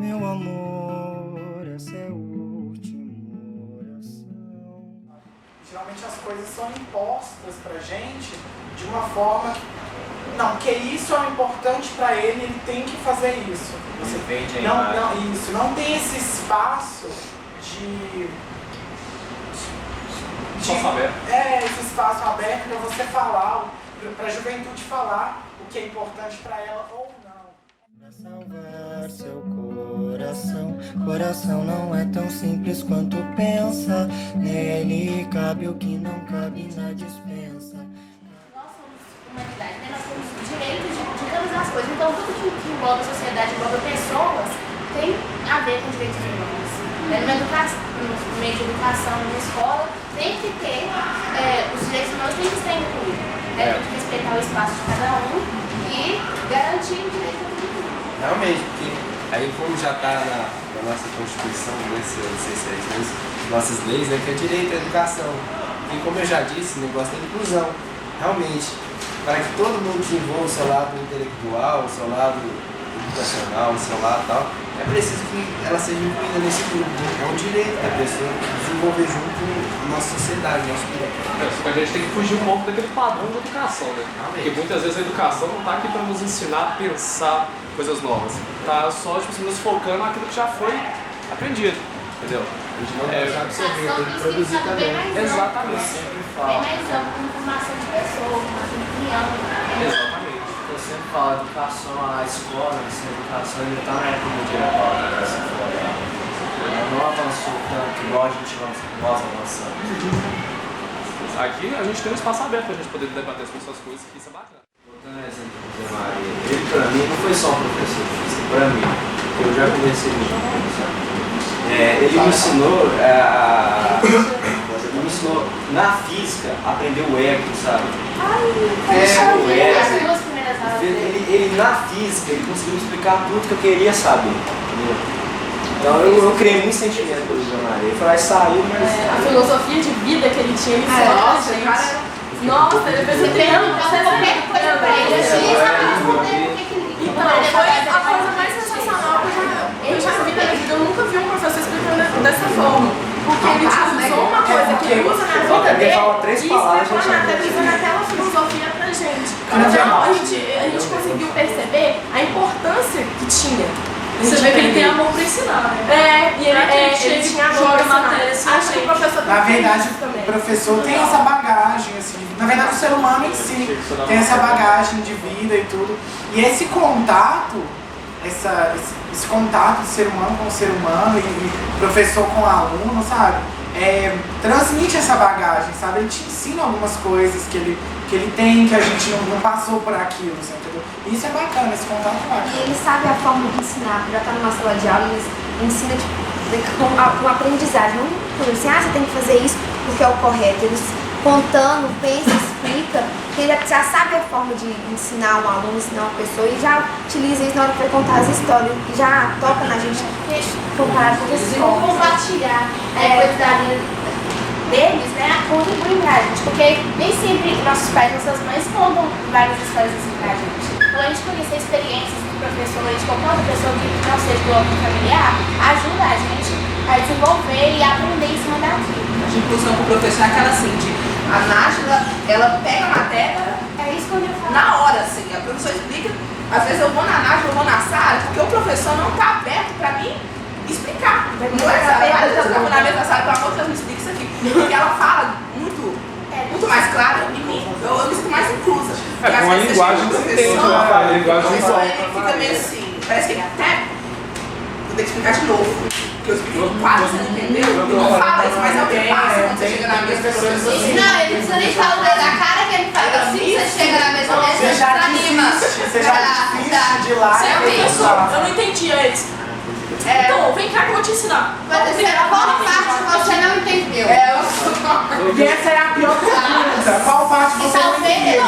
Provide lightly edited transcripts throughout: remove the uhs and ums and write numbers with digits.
Meu amor, essa é a última oração. Geralmente as coisas são impostas pra gente de uma forma... Não, porque isso é o importante pra ele, ele tem que fazer isso. Você vende a não, imagem. isso, não tem esse espaço de Espaço aberto. esse espaço aberto pra você falar, pra juventude falar o que é importante pra ela ou não. Pra salvar seu coração, coração não é tão simples quanto pensa. Nele cabe o que não cabe na dispensa. Nós somos humanidade, né? Nós temos o direito de todas as coisas. Então, tudo que envolve a sociedade, envolve pessoas, tem a ver com direitos humanos. No meio de educação, na escola, tem que ter, os direitos humanos têm que estar incluídos. Tem que respeitar o espaço de cada um e garantir o direito a todo mundo. Realmente, porque aí como já está na nossa Constituição, nossas leis, né, que é direito à educação. E como eu já disse, o negócio da inclusão. Realmente, para que todo mundo desenvolva o seu lado intelectual, o seu lado educacional, o seu lado tal, é preciso que ela seja incluída nesse grupo. É um direito da pessoa desenvolver junto a nossa sociedade, nosso grupo. A gente tem que fugir um pouco daquele padrão de educação, né? Porque muitas vezes a educação não está aqui para nos ensinar a pensar coisas novas. Está só nos focando naquilo que já foi aprendido, entendeu? A gente não pode absorver, tem que produzir também. Exatamente. Bem mais amplo, com formação de pessoas, formação de criança. Exatamente. Eu sempre falo, a educação, a escola, a educação ainda está na época medieval, dessa forma. Ela não avançou tanto, igual a gente nós avançamos. Aqui a gente tem um espaço aberto para a gente poder debater sobre essas coisas, que isso é bacana. Voltando ao exemplo do Zé Maria, ele para mim não foi só um professor de física, para mim, eu já conversei com ele, sabe? Ele me ensinou na física, a aprender o ego, sabe? O ego. As duas primeiras aulas dele. Ele na física, ele conseguiu me explicar tudo que eu queria saber, entendeu? Então eu criei muito sentimento pelo Zé Maria. Ele falou, saiu, mas... A filosofia de vida que ele tinha, ele Nossa, gente. Nossa, ele fez qualquer coisa pra ele, assim, sabe responder o que ele Então, foi a coisa mais sensacional que eu já vi na minha vida. Eu nunca vi um professor explicando dessa forma. Porque ele usou uma coisa que ele usa na vida dele e explicou naquela filosofia pra gente. Então, a gente conseguiu perceber a importância que tinha. Você vê que ele tem amor pra ensinar, né? E ele tinha amor pra matéria ensinar. Acho que o professor Na verdade, o professor tem essa bagagem, assim, na verdade o ser humano em si tem essa bagagem de vida e tudo. E esse contato, esse contato de ser humano com ser humano e professor com aluno, sabe? Transmite essa bagagem, sabe? Ele te ensina algumas coisas que ele tem, que a gente não passou por aquilo, assim, entendeu? E isso é bacana, esse contato é bacana. E ele sabe a forma de ensinar, já está numa sala de aula, ele ensina com aprendizagem. Não falando assim, você tem que fazer isso porque é o correto. Eles contando, pensa, explica, que ele já sabe a forma de ensinar um aluno, ensinar uma pessoa e já utiliza isso na hora que vai contar as histórias, e já toca na gente comparado com as vão compartilhar coisas da vida deles, né, contribuem pra gente, porque nem sempre nossos pais e nossas mães contam várias histórias assim pra gente. Então a gente conhecer experiências do professor ou de qualquer outra pessoa que não seja do âmbito familiar, ajuda a gente a desenvolver e aprender em cima daquilo. A gente funciona com o professor é aquela assim, a Nájila, ela pega a matéria Isso que eu ia falar. na hora, assim, a professora explica, às vezes eu vou na Nájila, eu vou na sala, porque o professor não está aberto para mim explicar. Não é ela eu na mesma sala, pelo amor de Deus, me explica isso aqui. Porque ela fala muito mais clara e mim, eu me sinto mais inclusa. Com a linguagem que você entende, né? A linguagem visual. Fica meio assim, parece que até vou ter que explicar de novo. Porque eu expliquei quase, você não entendeu? Não fala isso, mas é o que passa quando você chega na mesa do professor. Não, ele precisa nem falar o dedo da cara que ele faz assim, você chega na mesa dele, você já desanima. Você já desiste de lá e Professor, eu não entendia eles. Então, vem cá que eu vou te ensinar. Mas qual parte você não entendeu? E essa é a pior pergunta. Qual parte você não entendeu?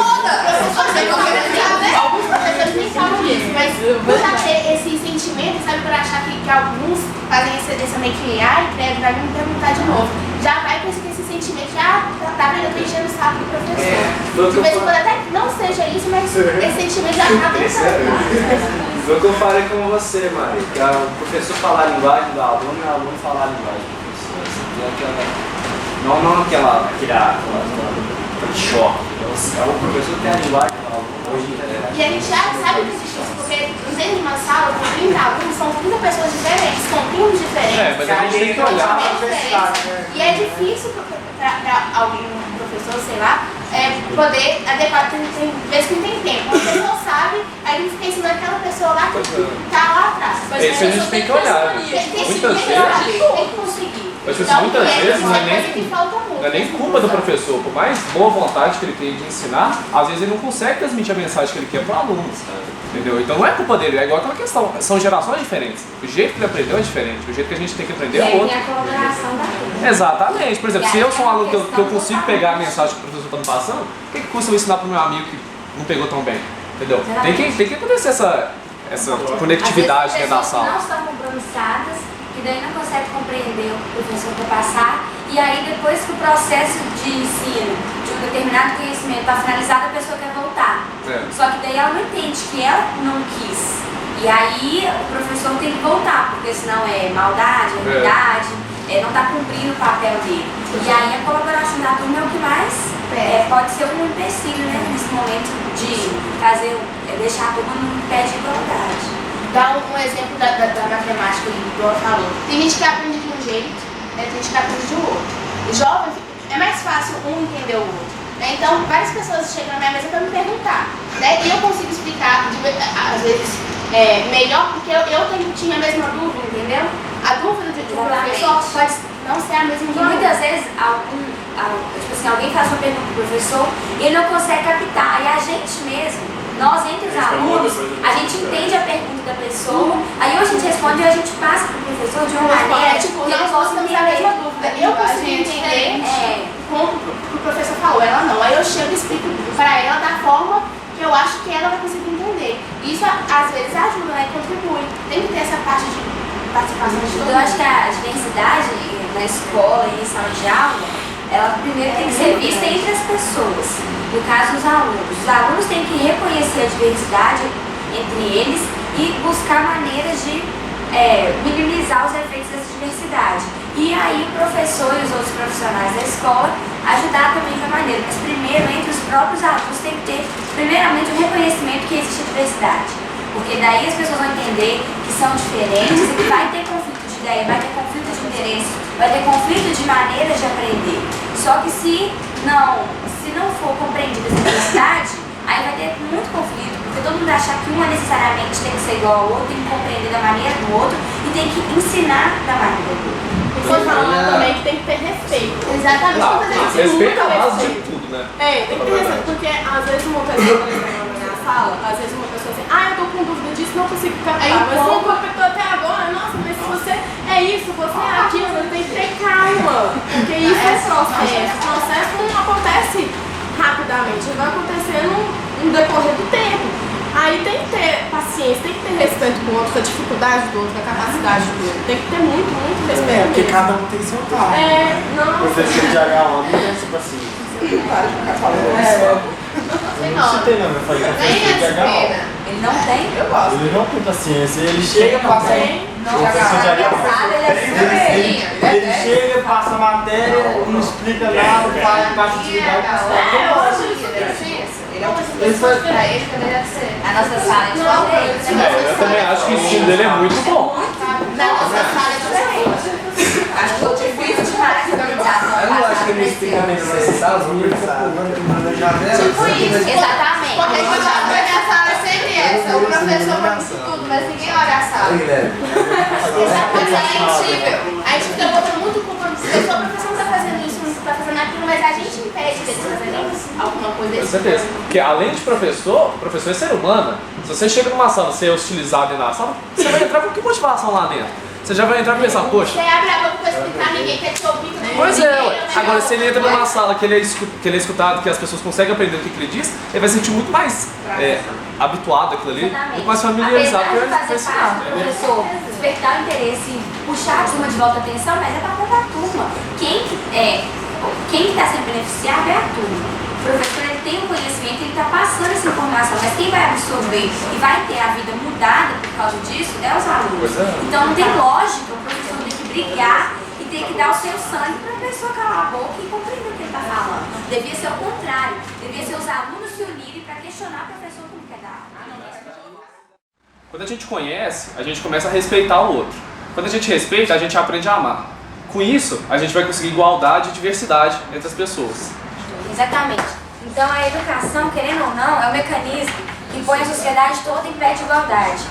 Alguns professores nem falam isso, mas por já ter esse sentimento, sabe, por achar que alguns fazem essa meio que, credo, vai me perguntar de novo. Já vai com esse sentimento, tá vendo, eu tô enchendo o saco do professor. De vez em quando até não seja isso, mas esse sentimento já tá pensando. Foi o que eu falei com você, Maria, que o professor falar a linguagem do aluno e o aluno falar a linguagem do professor. Não aquela choque. O professor tem a linguagem do aluno. E a gente já sabe que existe isso, porque dentro de uma sala com 30 alunos, são 30 pessoas diferentes, com primos diferentes. Mas a gente tem que olhar. E é difícil para alguém, um professor, sei lá, poder adequar, tem vezes que não tem tempo. A pessoa sabe, aí ele fica ensinando aquela pessoa lá que está lá atrás. Isso a gente tem que olhar. Muitas vezes. Tem que conseguir. Mas muitas vezes não é não nem culpa do professor, por mais boa vontade que ele tenha de ensinar, às vezes ele não consegue transmitir a mensagem que ele quer para o aluno, entendeu? Então não é culpa dele, é igual aquela questão, são gerações diferentes, o jeito que ele aprendeu é diferente, o jeito que a gente tem que aprender é outro. E a colaboração da turma. Exatamente, por exemplo, se eu sou um aluno que eu consigo pegar a mensagem que o professor está me passando, o que custa eu ensinar para o meu amigo que não pegou tão bem, entendeu? Tem que acontecer essa conectividade dentro da sala. Não estão compromissadas, que daí não consegue compreender o que o professor quer passar, e aí depois que o processo de ensino de um determinado conhecimento está finalizado, a pessoa quer voltar. Só que daí ela não entende que ela não quis. E aí o professor tem que voltar, porque senão é maldade, é verdade, não está cumprindo o papel dele. E aí a colaboração da turma é o que mais pode ser um empecilho, né, nesse momento de fazer, deixar a turma num pé de igualdade. Dá um exemplo da matemática que o Dor falou. Tem gente que aprende de um jeito, tem gente que aprende de outro. O jovem, é mais fácil um entender o outro. Então, várias pessoas chegam na minha mesa para me perguntar. E eu consigo explicar, às vezes, melhor, porque eu tinha a mesma dúvida, entendeu? A dúvida do professor pode não ser a mesma dúvida. Muitas vezes, tipo assim, alguém faz uma pergunta pro professor e ele não consegue captar. E a gente mesmo, nós entre os alunos, a gente entende a pergunta da pessoa, aí ou a gente responde ou a gente passa pro professor de uma maneira que ele possa entender. A mesma dúvida. Eu consigo entender como o professor falou, ela não. Aí eu chego e explico para ela da forma que eu acho que ela vai conseguir entender. Isso às vezes ajuda, né? Contribui. Tem que ter essa parte de participação de todo mundo. Eu acho que a diversidade na escola e em sala de aula, ela primeiro tem que ser vista entre as pessoas. No caso, os alunos. Os alunos têm que reconhecer a diversidade entre eles e buscar maneiras de minimizar os efeitos dessa diversidade. E aí o professor e os outros profissionais da escola ajudar também da maneira. Mas primeiro, entre os próprios alunos, tem que ter, primeiramente, o reconhecimento que existe a diversidade. Porque daí as pessoas vão entender que são diferentes e que vai ter conflito de ideia, vai ter conflito de interesse, vai ter conflito de maneiras de aprender. Só que se não for compreendida essa diversidade, aí vai ter muito conflito, porque todo mundo achar que uma necessariamente tem que ser igual ao outro, tem que compreender da maneira do outro e tem que ensinar da maneira do outro. E foi falando também que tem que ter respeito. Exatamente. Respeito é a base de tudo, né? Tem que ter respeito, porque às vezes uma pessoa na sala, às vezes uma pessoa assim, eu tô com dúvida disso, não consigo captar. Mas você captou até agora, nossa, mas se você é isso, você é aquilo, você tem que ter calma. Porque isso é processo. O processo não acontece rapidamente, ele vai acontecer no decorrer do tempo. Aí tem que ter paciência, tem que ter respeito com o outro, com a dificuldade do outro, com a capacidade do outro. Tem que ter muito, muito respeito. Porque cada um tem seu tal. Não. O professor de H1 não tem essa paciência. Não tem não, eu falei que professor de H1. Ele não tem? Eu gosto. Ele não tem paciência, ele chega, passa. Ele chega, passa a matéria, não explica nada, faz parte de A nossa sala é diferente. Eu também acho que o ensino dele é muito bom. Na nossa sala é diferente. Acho que eu difícil demais organizar. Eu não acho que ele explica mesmo nessa sala, os meninos ficam pulando na janela. Tipo isso, exatamente. Porque a sala é sempre essa. O professor faz tudo, mas ninguém olha a sala. A gente fica botando muito culpa no professor. O professor não está fazendo isso, não está fazendo aquilo, mas a gente impede deles fazerem alguma coisa desse. Com certeza. Porque além de professor, o professor é ser humano. Se você chega numa sala, você é hostilizado dentro da sala, você vai entrar com que motivação lá dentro? Você já vai entrar pensando, poxa. Você abre a boca pra explicar, ninguém quer te ouvir. Pois é, ué. Agora se ele entra numa sala que ele é escutado, que as pessoas conseguem aprender o que ele diz, ele vai se sentir muito mais habituado àquilo ali, muito mais familiarizado com ele. Apesar de fazer parte do professor, despertar o interesse, puxar a turma de volta a atenção, mas é papel da turma. Quem está sendo beneficiado é a turma. O professor ele tem o conhecimento, ele está passando essa informação, mas quem vai absorver e vai ter a vida mudada por causa disso é os alunos. Então não tem lógica o professor ter que brigar e ter que dar o seu sangue para a pessoa calar a boca e compreender o que ele está falando. Devia ser o contrário, devia ser os alunos se unirem para questionar a professora como quer dar aula. Quando a gente conhece, a gente começa a respeitar o outro. Quando a gente respeita, a gente aprende a amar. Com isso, a gente vai conseguir igualdade e diversidade entre as pessoas. Exatamente. Então a educação, querendo ou não, é um mecanismo que põe a sociedade toda em pé de igualdade.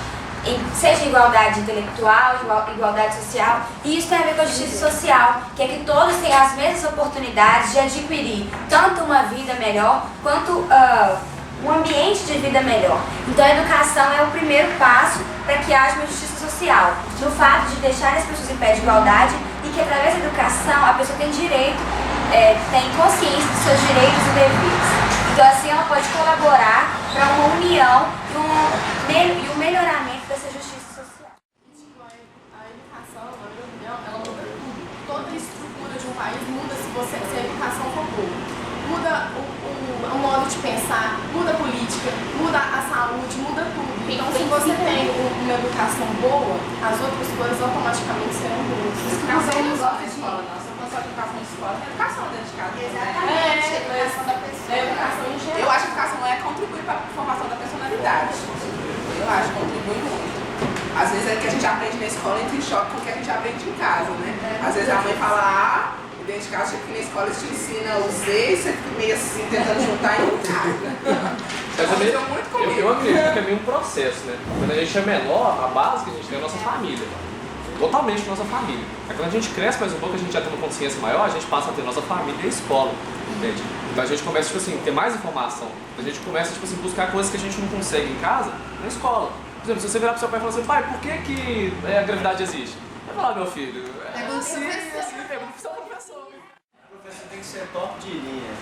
Seja igualdade intelectual, igualdade social, e isso tem a ver com a justiça social, que é que todos têm as mesmas oportunidades de adquirir tanto uma vida melhor, quanto um ambiente de vida melhor. Então a educação é o primeiro passo para que haja uma justiça social, no fato de deixar as pessoas em pé de igualdade e que através da educação a pessoa tem direito, tem consciência dos seus direitos e deveres. Então assim ela pode colaborar para uma união e um melhoramento dessa justiça social. A educação, na minha opinião, ela muda tudo. Toda a estrutura de um país muda se a educação for boa. Muda o modo de pensar, muda a política, muda a saúde, muda tudo. Então, se você tem uma educação boa, as outras coisas automaticamente serão boas. Educação não gosta de escola, não. Se eu fosse educação de escola, tem educação dentro de casa. Exatamente. A educação da pessoa. A educação em geral. Eu acho que a educação contribui para a formação da personalidade. Eu acho que contribui muito. Às vezes é que a gente aprende na escola entra em choque com o que a gente aprende em casa, né? Às vezes a mãe fala A, e dentro de casa, tipo que na escola eles te ensinam o Z, e você fica meio assim, tentando juntar e não casa. Eu acredito que é meio um processo, né? Quando a gente é menor, a base que a gente tem é a nossa família. Totalmente nossa família. Aí quando a gente cresce mais um pouco, a gente já tem uma consciência maior, a gente passa a ter nossa família e a escola. Entende? Então a gente começa, tipo assim, ter mais informação. A gente começa, tipo assim, buscar coisas que a gente não consegue em casa, na escola. Por exemplo, se você virar pro seu pai e falar assim, pai, por que a gravidade existe? Vai falar, meu filho, Pergunta assim, pergunta pro seu professor. O professor tem que ser top de linha.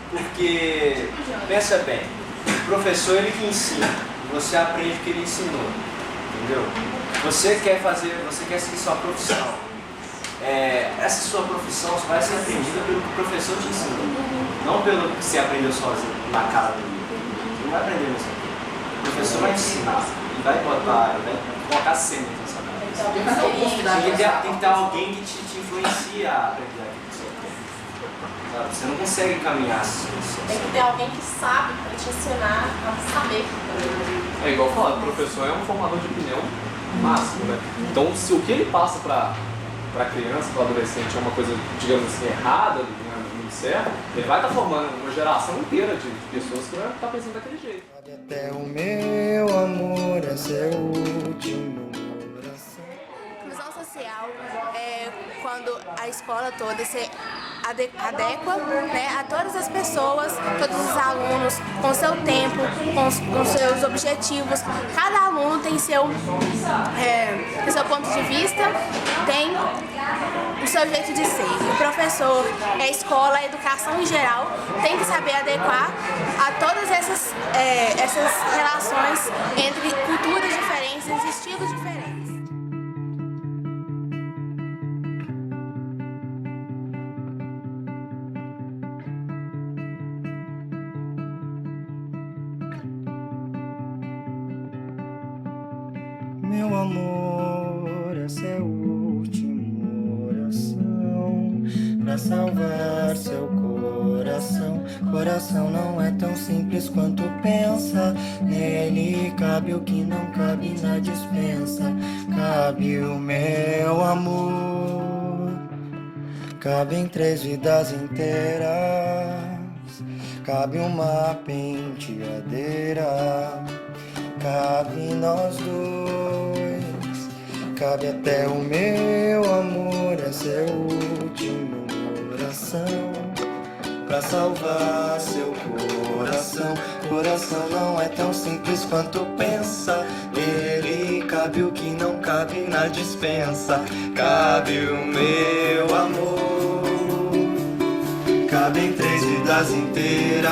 Porque, pensa bem, o professor ele que ensina, você aprende o que ele ensinou, entendeu? Você quer seguir sua profissão. Essa sua profissão só vai ser aprendida pelo que o professor te ensinou, não pelo que você aprendeu sozinho, na cara do livro. Você não vai aprender isso aqui. O professor vai ensinar, ele vai colocar cenas na sua cabeça. Tem que ter alguém que te influencia a aprender aquilo que você quer. Você não consegue caminhar assim. Tem que ter alguém que sabe para te ensinar a saber. É igual falar, o professor é um formador de opinião máximo, né? Então, se o que ele passa para a criança, para o adolescente é uma coisa, digamos assim, errada, não certo, ele vai estar formando uma geração inteira de pessoas que vai estar pensando daquele jeito. Até o meu amor é seu último oração. Inclusão social é quando a escola toda se adequa, né, a todas as pessoas, todos os alunos, com seu tempo, com seus objetivos. Cada aluno tem seu ponto de vista, tem o seu jeito de ser. O professor, a escola, a educação em geral tem que saber adequar a todas essas relações entre culturas diferentes, estilos diferentes. Meu amor, essa é a última oração pra salvar seu coração. Coração não é tão simples quanto pensa. Nele cabe o que não cabe na dispensa. Cabe o meu amor, cabem 3 vidas inteiras. Cabe uma penteadeira. Cabe nós dois, cabe até o meu amor, essa é a última oração pra salvar seu coração. Coração não é tão simples quanto pensa. Nele cabe o que não cabe na dispensa. Cabe o meu amor, cabem 3 vidas inteiras.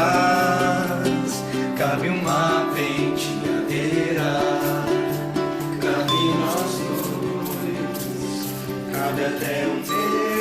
Cabe uma penteadeira, cabe nós dois, cabe até o meu